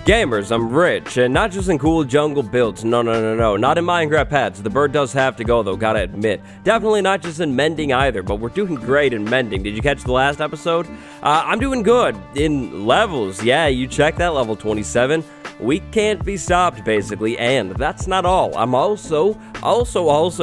Gamers, I'm rich, and not just in cool jungle builds, no, not in Minecraft pets. The bird does have to go though, gotta admit. Definitely not just in mending either, but we're doing great in mending. Did you catch the last episode? I'm doing good in levels. Yeah, you check that, level 27. We can't be stopped, basically, and that's not all. I'm also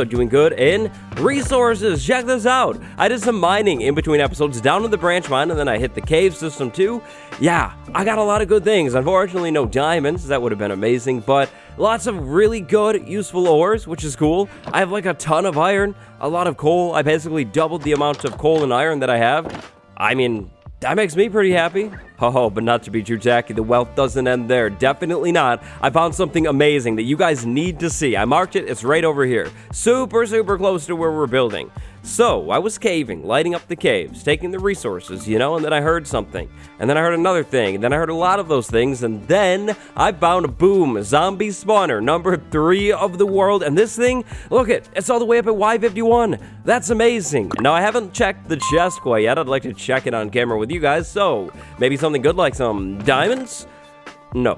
doing good in resources. Check this out. I did some mining in between episodes down in the branch mine, and then I hit the cave system too. Yeah, I got a lot of good things. Unfortunately, no diamonds. That would have been amazing, but lots of really good, useful ores, which is cool. I have like a ton of iron, a lot of coal. I basically doubled the amount of coal and iron that I have. I mean, that makes me pretty happy. Oh, but not to be too tacky, the wealth doesn't end there. Definitely not. I found something amazing that you guys need to see. I marked it. It's right over here. Super close to where we're building. So, I was caving, lighting up the caves, taking the resources, you know, and then I heard something. And then I heard another thing, and then I heard a lot of those things, and then I found a boom, zombie spawner, number 3 of the world, and this thing, look it's all the way up at Y51. That's amazing. Now, I haven't checked the chest quite yet. I'd like to check it on camera with you guys, so maybe something good like some diamonds? No,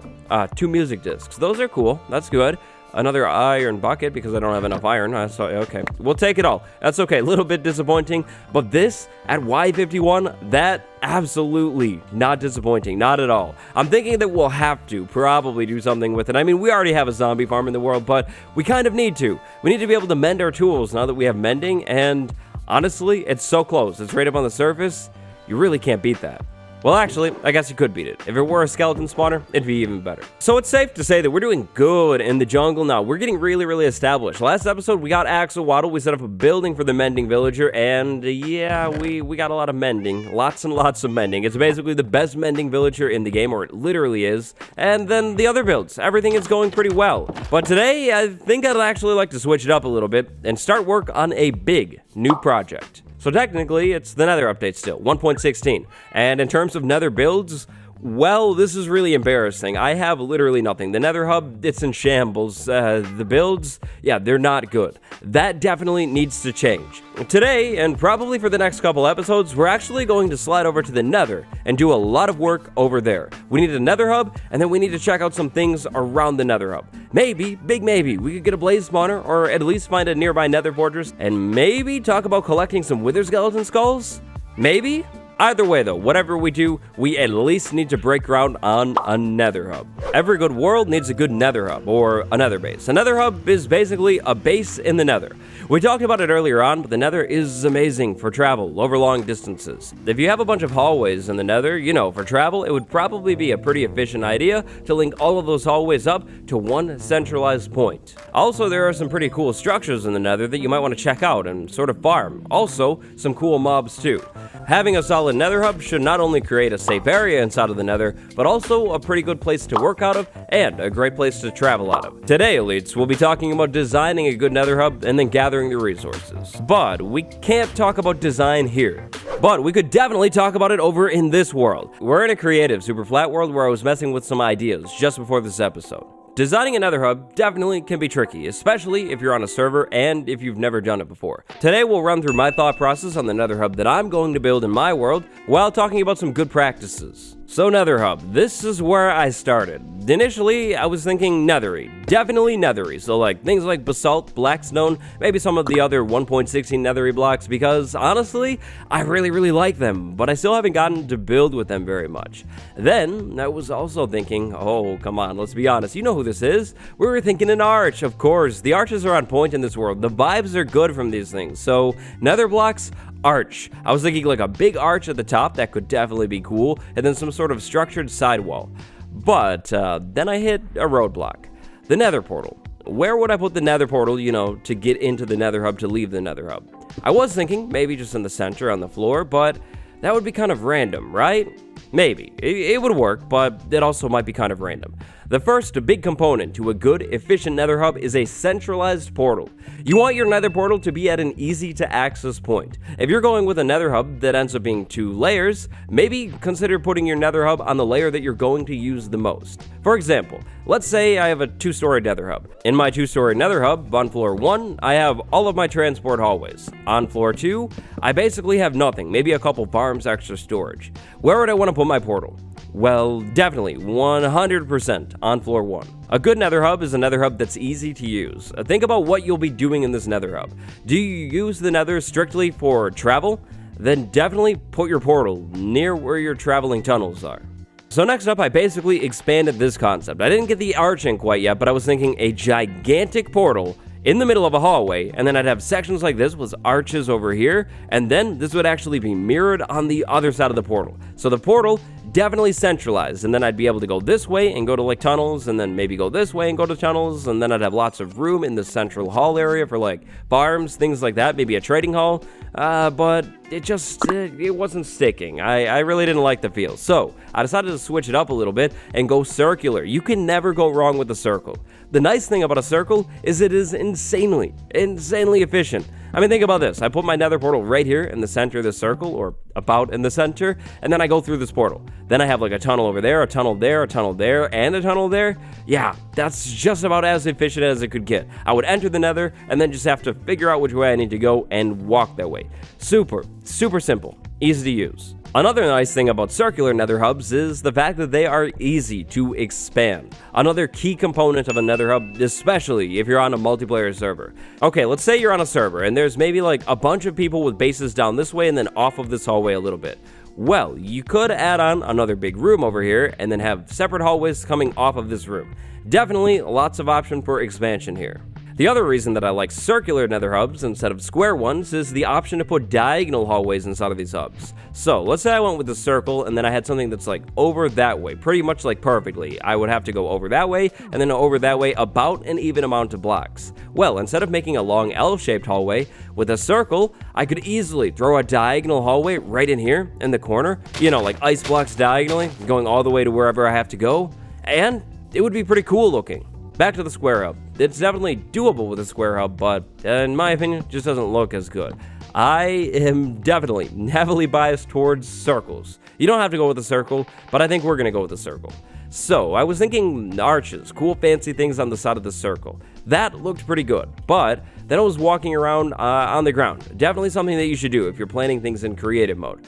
2 music discs. Those are cool. That's good. Another iron bucket because I don't have enough iron. So, okay, we'll take it all. That's okay. A little bit disappointing, but this at Y51, that absolutely not disappointing. Not at all. I'm thinking that we'll have to probably do something with it. I mean, we already have a zombie farm in the world, but we kind of need to. We need to be able to mend our tools now that we have mending, and honestly, it's so close. It's right up on the surface. You really can't beat that. Well, actually, I guess you could beat it. If it were a skeleton spawner, it'd be even better. So it's safe to say that we're doing good in the jungle now. We're getting really established. Last episode, we got Axel Waddle. We set up a building for the mending villager, and yeah, we got a lot of mending. Lots and lots of mending. It's basically the best mending villager in the game, or it literally is. And then the other builds. Everything is going pretty well. But today, I think I'd actually like to switch it up a little bit and start work on a big new project. So technically, it's the Nether update still, 1.16. And in terms of Nether builds, well, this is really embarrassing. I have literally nothing. The Nether hub, it's in shambles. The builds, yeah, they're not good. That definitely needs to change. Today, and probably for the next couple episodes, we're actually going to slide over to the Nether and do a lot of work over there. We need a Nether hub, and then we need to check out some things around the Nether hub. Maybe, big maybe, we could get a blaze spawner, or at least find a nearby Nether fortress, and maybe talk about collecting some wither skeleton skulls? Maybe? Either way though, whatever we do, we at least need to break ground on a Nether hub. Every good world needs a good Nether hub, or a Nether base. A Nether hub is basically a base in the Nether. We talked about it earlier on, but the Nether is amazing for travel over long distances. If you have a bunch of hallways in the Nether, you know, for travel, it would probably be a pretty efficient idea to link all of those hallways up to one centralized point. Also, there are some pretty cool structures in the Nether that you might want to check out and sort of farm. Also, some cool mobs too. Having a solid Nether hub should not only create a safe area inside of the Nether, but also a pretty good place to work out of and a great place to travel out of. Today, elites, we'll be talking about designing a good Nether hub and then gathering the resources. But we can't talk about design here. But we could definitely talk about it over in this world. We're in a creative, super flat world where I was messing with some ideas just before this episode. Designing a Nether hub definitely can be tricky, especially if you're on a server and if you've never done it before. Today we'll run through my thought process on the Nether hub that I'm going to build in my world while talking about some good practices. So Nether hub, this is where I started. Initially, I was thinking nethery, definitely nethery, so like things like basalt, blackstone, maybe some of the other 1.16 nethery blocks, because honestly, I really like them, but I still haven't gotten to build with them very much. Then, I was also thinking, oh, come on, let's be honest, you know who this is? We were thinking an arch, of course. The arches are on point in this world. The vibes are good from these things, so nether blocks, arch. I was thinking like a big arch at the top, that could definitely be cool, and then some sort of structured sidewall. But then I hit a roadblock. The Nether portal. Where would I put the Nether portal, you know, to get into the Nether hub to leave the Nether hub? I was thinking maybe just in the center on the floor, but that would be kind of random, right? Maybe. It would work, but it also might be kind of random. The first big component to a good, efficient Nether hub is a centralized portal. You want your Nether portal to be at an easy-to-access point. If you're going with a Nether hub that ends up being 2 layers, maybe consider putting your Nether hub on the layer that you're going to use the most. For example, let's say I have a 2-story Nether hub. In my 2-story Nether hub, on floor 1, I have all of my transport hallways. On floor 2, I basically have nothing, maybe a couple farms, extra storage. Where would I want to put my portal? Well, definitely, 100% on floor 1. A good nether hub is a nether hub that's easy to use. Think about what you'll be doing in this nether hub. Do you use the nether strictly for travel? Then definitely put your portal near where your traveling tunnels are. So next up, I basically expanded this concept. I didn't get the arching quite yet, but I was thinking a gigantic portal in the middle of a hallway, and then I'd have sections like this with arches over here, and then this would actually be mirrored on the other side of the portal. So the portal definitely centralized, and then I'd be able to go this way and go to like tunnels, and then maybe go this way and go to tunnels, and then I'd have lots of room in the central hall area for like farms, things like that, maybe a trading hall, but it wasn't sticking. I really didn't like the feel, so I decided to switch it up a little bit and go circular. You can never go wrong with a circle. The nice thing about a circle is it is insanely efficient. I mean, think about this. I put my nether portal right here in the center of the circle, or about in the center, and then I go through this portal. Then I have like a tunnel over there, a tunnel there, a tunnel there, and a tunnel there. Yeah, that's just about as efficient as it could get. I would enter the nether, and then just have to figure out which way I need to go and walk that way. Super simple, easy to use. Another nice thing about circular nether hubs is the fact that they are easy to expand. Another key component of a nether hub, especially if you're on a multiplayer server. Okay, let's say you're on a server and there's maybe like a bunch of people with bases down this way and then off of this hallway a little bit. Well, you could add on another big room over here and then have separate hallways coming off of this room. Definitely lots of option for expansion here. The other reason that I like circular nether hubs instead of square ones is the option to put diagonal hallways inside of these hubs. So let's say I went with a circle and then I had something that's like over that way, pretty much like perfectly. I would have to go over that way and then over that way about an even amount of blocks. Well, instead of making a long L-shaped hallway with a circle, I could easily throw a diagonal hallway right in here in the corner, you know, like ice blocks diagonally, going all the way to wherever I have to go, and it would be pretty cool looking. Back to the square hub. It's definitely doable with a square hub, but in my opinion, it just doesn't look as good. I am definitely heavily biased towards circles. You don't have to go with a circle, but I think we're gonna go with a circle. So I was thinking arches, cool fancy things on the side of the circle. That looked pretty good, but then I was walking around on the ground. Definitely something that you should do if you're planning things in creative mode.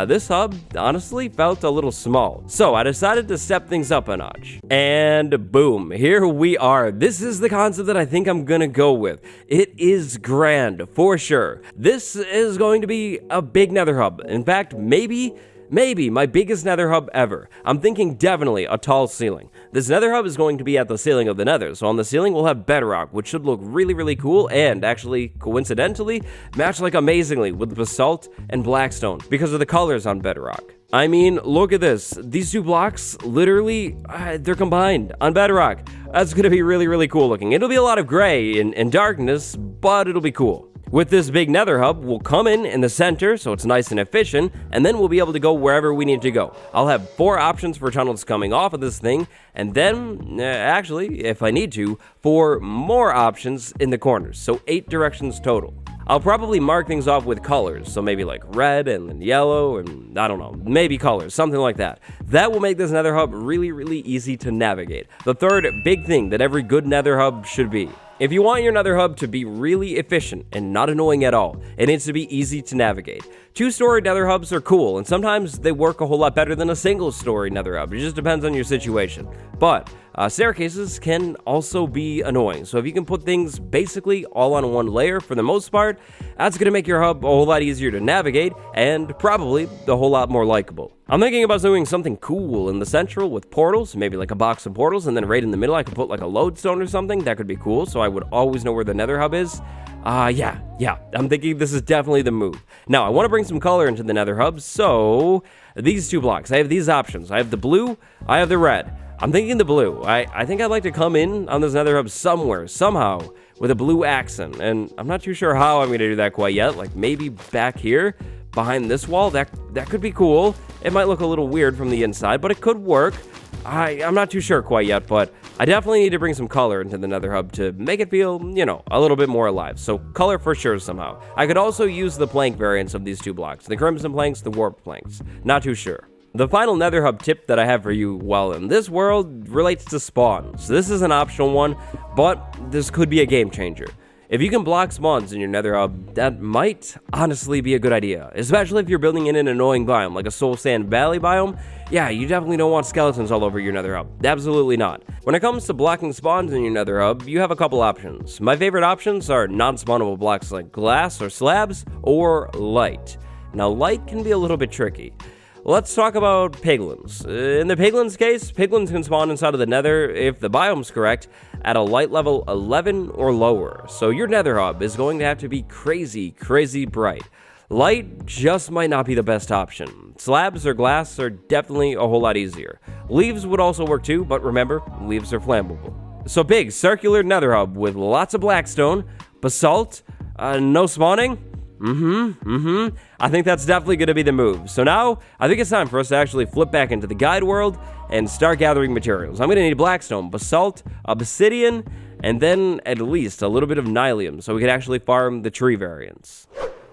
This hub honestly felt a little small, so I decided to step things up a notch. And boom, here we are. This is the concept that I think I'm gonna go with. It is grand, for sure. This is going to be a big nether hub. In fact, maybe my biggest nether hub ever. I'm thinking definitely a tall ceiling. This nether hub is going to be at the ceiling of the nether, so on the ceiling we'll have bedrock, which should look really cool and actually, coincidentally, match like amazingly with basalt and blackstone because of the colors on bedrock. I mean, look at this. These two blocks, literally, they're combined on bedrock. That's gonna be really cool looking. It'll be a lot of gray and darkness, but it'll be cool. With this big nether hub, we'll come in the center, so it's nice and efficient, and then we'll be able to go wherever we need to go. I'll have 4 options for tunnels coming off of this thing, and then, actually, if I need to, 4 more options in the corners, so 8 directions total. I'll probably mark things off with colors, so maybe like red and yellow, and I don't know, maybe colors, something like that. That will make this nether hub really easy to navigate. The third big thing that every good nether hub should be. If you want your nether hub to be really efficient and not annoying at all, it needs to be easy to navigate. 2-story nether hubs are cool, and sometimes they work a whole lot better than a single-story nether hub. It just depends on your situation. But staircases can also be annoying, so if you can put things basically all on one layer for the most part, that's going to make your hub a whole lot easier to navigate and probably a whole lot more likable. I'm thinking about doing something cool in the central with portals, maybe like a box of portals, and then right in the middle I could put like a lodestone or something. That could be cool, so I would always know where the nether hub is. Yeah, I'm thinking this is definitely the move. Now, I want to bring some color into the nether hub, so these 2 blocks, I have these options. I have the blue, I have the red. I'm thinking the blue. I think I'd like to come in on this nether hub somewhere, somehow, with a blue accent, and I'm not too sure how I'm going to do that quite yet. Like, maybe back here, behind this wall, that could be cool. It might look a little weird from the inside, but it could work. I'm not too sure quite yet, but I definitely need to bring some color into the nether hub to make it feel, a little bit more alive. So color for sure somehow. I could also use the plank variants of these 2 blocks, the crimson planks, the warped planks. Not too sure. The final nether hub tip that I have for you while in this world relates to spawns. This is an optional one, but this could be a game changer. If you can block spawns in your nether hub, that might honestly be a good idea, especially if you're building in an annoying biome like a soul sand valley biome. Yeah, you definitely don't want skeletons all over your nether hub. Absolutely not. When it comes to blocking spawns in your nether hub, you have a couple options. My favorite options are non-spawnable blocks like glass or slabs, or light. Now, light can be a little bit tricky. Let's talk about piglins. In the piglins case, piglins can spawn inside of the nether if the biome's correct at a light level 11 or lower. So your nether hub is going to have to be crazy, crazy bright. Light just might not be the best option. Slabs or glass are definitely a whole lot easier. Leaves would also work too, but remember, leaves are flammable. So big, circular nether hub with lots of blackstone, basalt, no spawning. I think that's definitely going to be the move. So now, I think it's time for us to actually flip back into the guide world and start gathering materials. I'm going to need blackstone, basalt, obsidian, and then at least a little bit of nylium so we can actually farm the tree variants.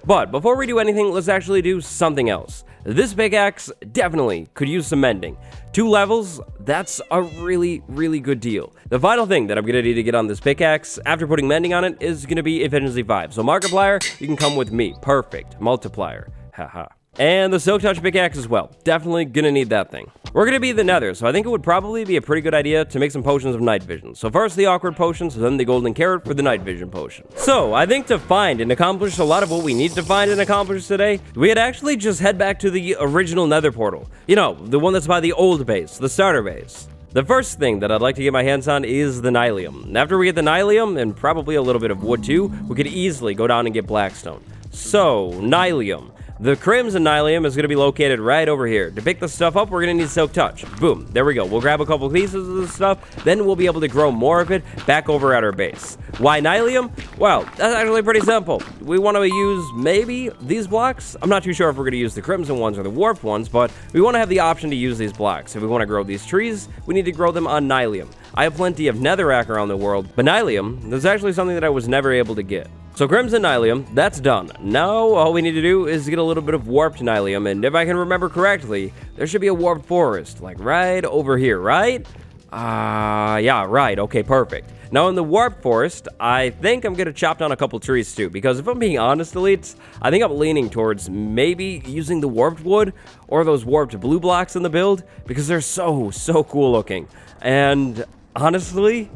But before we do anything, let's actually do something else. This pickaxe definitely could use some mending. 2 levels, that's a really, really good deal. The final thing that I'm going to need to get on this pickaxe after putting mending on it is going to be efficiency 5. So Markiplier, you can come with me. Perfect. Multiplier. Haha. And the Silk Touch pickaxe as well. Definitely gonna need that thing. We're gonna be the Nether, so I think it would probably be a pretty good idea to make some potions of night vision. So first the awkward potions, then the golden carrot for the night vision potion. So I think to find and accomplish a lot of what we need to find and accomplish today, we could actually just head back to the original Nether portal. You know, the one that's by the old base, the starter base. The first thing that I'd like to get my hands on is the nylium. After we get the nylium, and probably a little bit of wood too, we could easily go down and get blackstone. So, nylium. The crimson nylium is going to be located right over here. To pick the stuff up, we're going to need Silk Touch. Boom. There we go. We'll grab a couple pieces of this stuff, then we'll be able to grow more of it back over at our base. Why nylium? Well, that's actually pretty simple. We want to use maybe these blocks. I'm not too sure if we're going to use the crimson ones or the warped ones, but we want to have the option to use these blocks. If we want to grow these trees, we need to grow them on nylium. I have plenty of netherrack around the world, but nylium is actually something that I was never able to get. So crimson nylium, that's done. Now all we need to do is get a little bit of warped nylium, and if I can remember correctly, there should be a warped forest, like right over here, right? Yeah, right, okay, perfect. Now in the warped forest, I think I'm gonna chop down a couple trees too, because if I'm being honest, elites, I think I'm leaning towards maybe using the warped wood or those warped blue blocks in the build, because they're so cool looking. And honestly,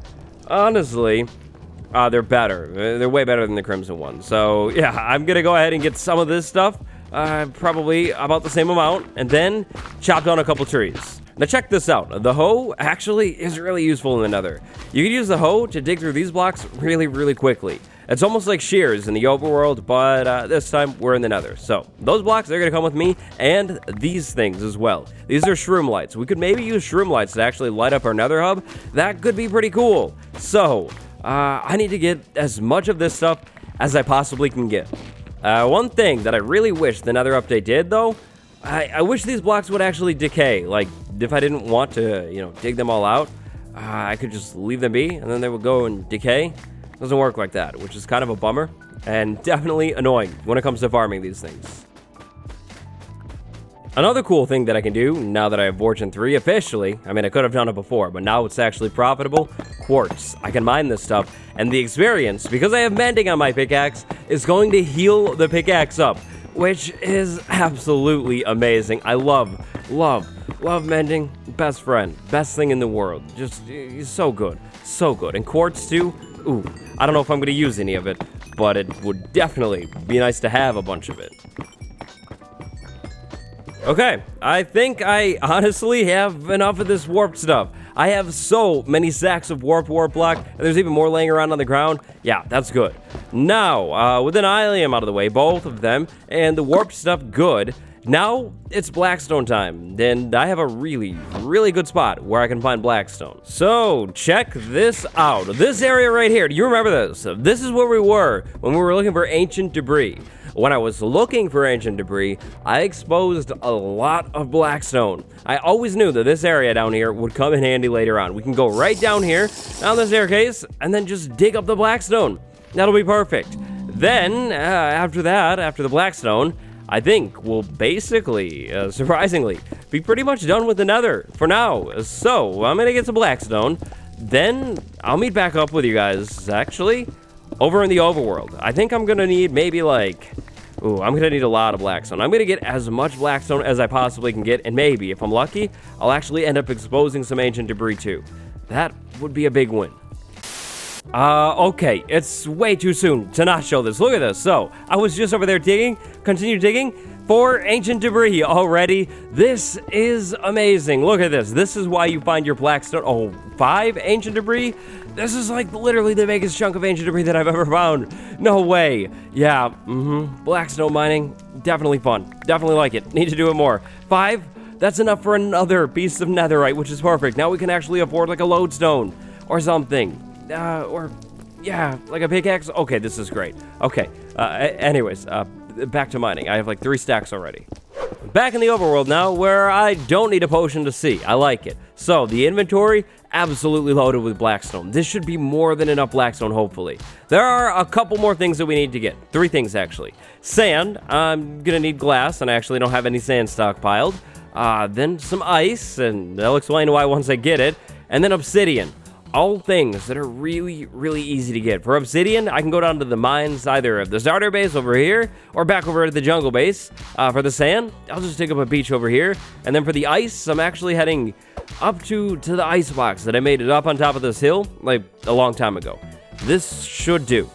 they're better. They're way better than the crimson ones. So yeah, I'm gonna go ahead and get some of this stuff, probably about the same amount, and then chop down a couple trees. Now check this out. The hoe actually is really useful in the Nether. You can use the hoe to dig through these blocks really quickly. It's almost like shears in the overworld, but this time we're in the Nether. So those blocks, they're gonna come with me, and these things as well. These are shroom lights. We could maybe use shroom lights to actually light up our Nether hub. That could be pretty cool. So I need to get as much of this stuff as I possibly can get. One thing that I really wish the Nether update did, though, I wish these blocks would actually decay. Like, if I didn't want to, you know, dig them all out, I could just leave them be, and then they would go and decay. Doesn't work like that, which is kind of a bummer, and definitely annoying when it comes to farming these things. Another cool thing that I can do, now that I have Fortune 3 officially, I mean, I could have done it before, but now it's actually profitable, quartz. I can mine this stuff, and the experience, because I have mending on my pickaxe, is going to heal the pickaxe up, which is absolutely amazing. I love mending. Best friend, best thing in the world. Just, he's so good, so good. And quartz too, ooh, I don't know if I'm gonna use any of it, but it would definitely be nice to have a bunch of it. Okay, I think I honestly have enough of this warped stuff. I have so many sacks of warp block, and there's even more laying around on the ground. Yeah, that's good. Now, with an nylium out of the way, both of them, and the warped stuff good, now it's blackstone time, and I have a really good spot where I can find blackstone. So, check this out. This area right here, do you remember this? This is where we were when we were looking for ancient debris. When I was looking for ancient debris, I exposed a lot of blackstone. I always knew that this area down here would come in handy later on. We can go right down here, down the staircase, and then just dig up the blackstone. That'll be perfect. Then, after that, after the blackstone, I think we'll basically, surprisingly, be pretty much done with the Nether for now. So, I'm gonna get some blackstone, then I'll meet back up with you guys, actually, over in the overworld, I think I'm gonna need maybe like, I'm gonna need a lot of blackstone. I'm gonna get as much blackstone as I possibly can get, and maybe, if I'm lucky, I'll actually end up exposing some ancient debris too. That would be a big win. Okay, it's way too soon to not show this. Look at this. So, I was just over there digging, continue digging for ancient debris already. This is amazing. Look at this. This is why you find your blackstone. Oh, 5 ancient debris? This is like literally the biggest chunk of ancient debris that I've ever found. No way. Yeah, blackstone mining, definitely fun. Definitely like it. Need to do it more. 5, that's enough for another piece of netherite, which is perfect. Now we can actually afford like a lodestone or something. Yeah, like a pickaxe. Okay, this is great. Okay, anyways, back to mining. I have like 3 stacks already. Back in the overworld now, where I don't need a potion to see. I like it. So, the inventory, absolutely loaded with blackstone. This should be more than enough blackstone, hopefully. There are a couple more things that we need to get. 3 things, actually. Sand. I'm gonna need glass, and I actually don't have any sand stockpiled. Then some ice, and I'll explain why once I get it. And then obsidian. All things that are really, really easy to get. For obsidian, I can go down to the mines, either of the starter base over here, or back over to the jungle base. For the sand, I'll just dig up a beach over here. And then for the ice, I'm actually heading up to the ice box that I made it up on top of this hill, like, a long time ago. This should do.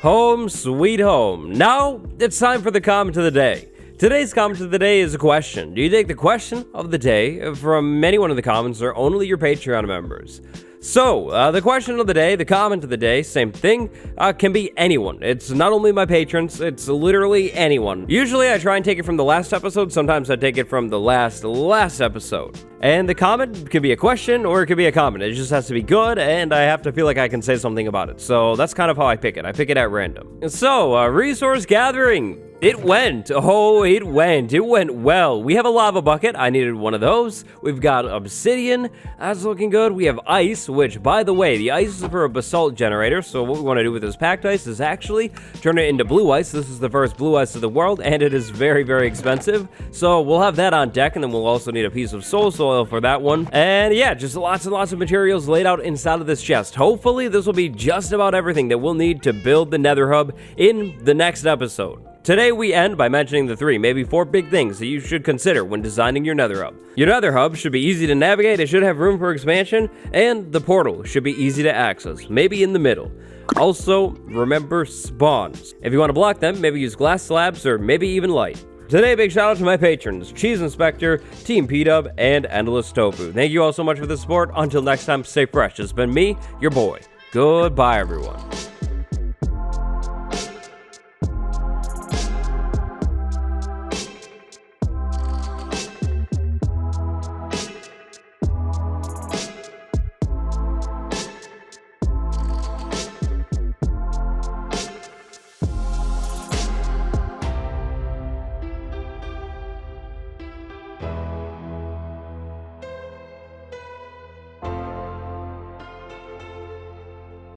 Home sweet home. Now, it's time for the comment of the day. Today's comment of the day is a question. Do you take the question of the day from anyone in the comments or only your Patreon members? So, the question of the day, the comment of the day, same thing, can be anyone. It's not only my patrons, it's literally anyone. Usually I try and take it from the last episode, sometimes I take it from the last episode. And the comment can be a question or it could be a comment. It just has to be good and I have to feel like I can say something about it. So that's kind of how I pick it. I pick it at random. So, resource gathering. It went. Oh, it went. It went well. We have a lava bucket. I needed one of those. We've got obsidian. That's looking good. We have ice, which, by the way, the ice is for a basalt generator. So what we want to do with this packed ice is actually turn it into blue ice. This is the first blue ice of the world, and it is very, very expensive. So we'll have that on deck, and then we'll also need a piece of soul soil for that one. And yeah, just lots and lots of materials laid out inside of this chest. Hopefully, this will be just about everything that we'll need to build the Nether hub in the next episode. Today we end by mentioning the 3, maybe 4 big things that you should consider when designing your Nether hub. Your Nether hub should be easy to navigate, it should have room for expansion, and the portal should be easy to access, maybe in the middle. Also, remember spawns. If you want to block them, maybe use glass slabs or maybe even light. Today, big shout out to my patrons, Cheese Inspector, Team P-Dub, and Endless Tofu. Thank you all so much for the support. Until next time, stay fresh. It's been me, your boy. Goodbye, everyone.